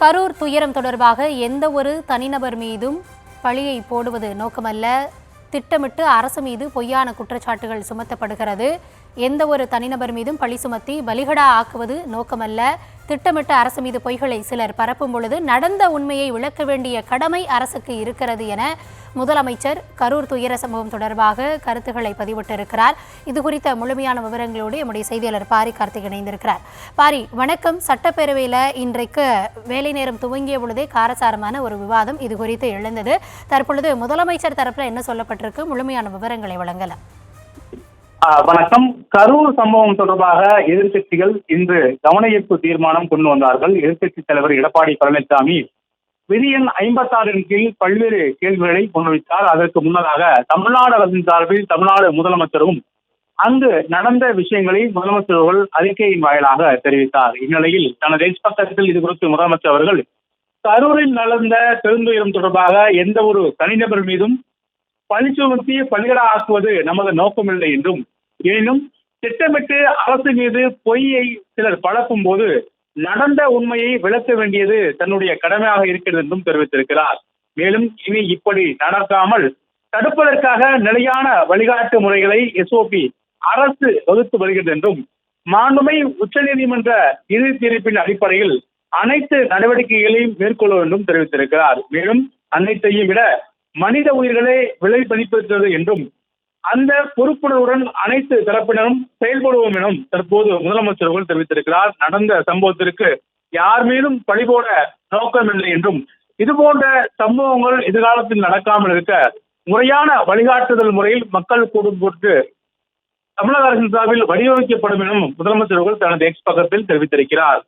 கரூர் துயரம் தொடர்பாக எந்த ஒரு தனிநபர் மீதும் பழியை போடுவது நோக்கமல்ல, திட்டமிட்டு அரசு மீது பொய்யான குற்றச்சாட்டுகள் சுமத்தப்படுகிறது. எந்த ஒரு தனிநபர் மீதும் பழி சுமத்தி பலிகடா ஆக்குவது நோக்கமல்ல, திட்டமிட்டு அரசு மீது பொய்களை சிலர் பரப்பும் பொழுது நடந்த உண்மையை விளக்க வேண்டிய கடமை அரசுக்கு இருக்கிறது என முதலமைச்சர் கரூர் துயர சம்பவம் தொடர்பாக கருத்துக்களை பதிவிட்டிருக்கிறார். இது குறித்த முழுமையான விவரங்களோடு நம்முடைய செய்தியாளர் பாரி கார்த்திக் இணைந்திருக்கிறார். பாரி, வணக்கம். சட்டப்பேரவையில் இன்றைக்கு வேலை நேரம் துவங்கிய பொழுதே காரசாரமான ஒரு விவாதம் இது குறித்து எழுந்தது. தற்பொழுது முதலமைச்சர் தரப்பில் என்ன சொல்லப்பட்டிருக்கு? முழுமையான விவரங்களை வழங்கலாம். வணக்கம். கரூர் சம்பவம் தொடர்பாக எதிர்க்கட்சிகள் இன்று கவனஈர்ப்பு தீர்மானம் கொண்டு வந்தார்கள். எதிர்க்கட்சித் தலைவர் எடப்பாடி பழனிசாமி விதி எண் 56 கீழ் பல்வேறு கேள்விகளை முன்வைத்தார். அதற்கு முன்னதாக தமிழ்நாடு அரசின் சார்பில் தமிழ்நாடு முதலமைச்சரும் அங்கு நடந்த விஷயங்களை முதலமைச்சர்கள் அறிக்கையின் வாயிலாக தெரிவித்தார். இந்நிலையில் தனது எக்ஸ் பக்கத்தில் இது குறித்து முதலமைச்சர் அவர்கள் கரூரில் நடந்த பெருந்துயரம் தொடர்பாக எந்த ஒரு தனிநபர் மீதும் பழி சுமத்தி பலிகடா ஆக்குவது நமது நோக்கமில்லை என்றும், எனினும் திட்டமிட்டு அரசு மீது பொய்யை சிலர் பழக்கும் போது நடந்த உண்மையை விளக்க வேண்டியது தன்னுடைய கடமையாக இருக்கிறது என்றும் தெரிவித்திருக்கிறார். மேலும் இனி இப்படி நடக்காமல் தடுப்பதற்காக நிலையான வழிகாட்டு முறைகளை SOP அரசு வகுத்து வருகிறது என்றும், மாண்புமை உச்சநீதிமன்ற இறுதி தீர்ப்பின் அடிப்படையில் அனைத்து நடவடிக்கைகளையும் மேற்கொள்ள வேண்டும் தெரிவித்திருக்கிறார். மேலும் அனைத்தையும் விட மனித உயிர்களை விலை மதிப்பிருக்கிறது என்றும், அந்த பொறுப்புணர்வுடன் அனைத்து தரப்பினரும் செயல்படுவோம் எனும் தற்போது முதலமைச்சர்கள் தெரிவித்திருக்கிறார். நடந்த சம்பவத்திற்கு யார் மீதும் பழிபோட நோக்கமில்லை என்றும், இது போன்ற சம்பவங்கள் எதிர்காலத்தில் நடக்காமல் இருக்க முறையான வழிகாட்டுதல் முறையில் மக்கள் கூடும் பொருட்டு தமிழக அரசின் சார்பில் வடிவமைக்கப்படும் எனவும் முதலமைச்சர்கள் தனது எக்ஸ் பக்கத்தில் தெரிவித்திருக்கிறார்.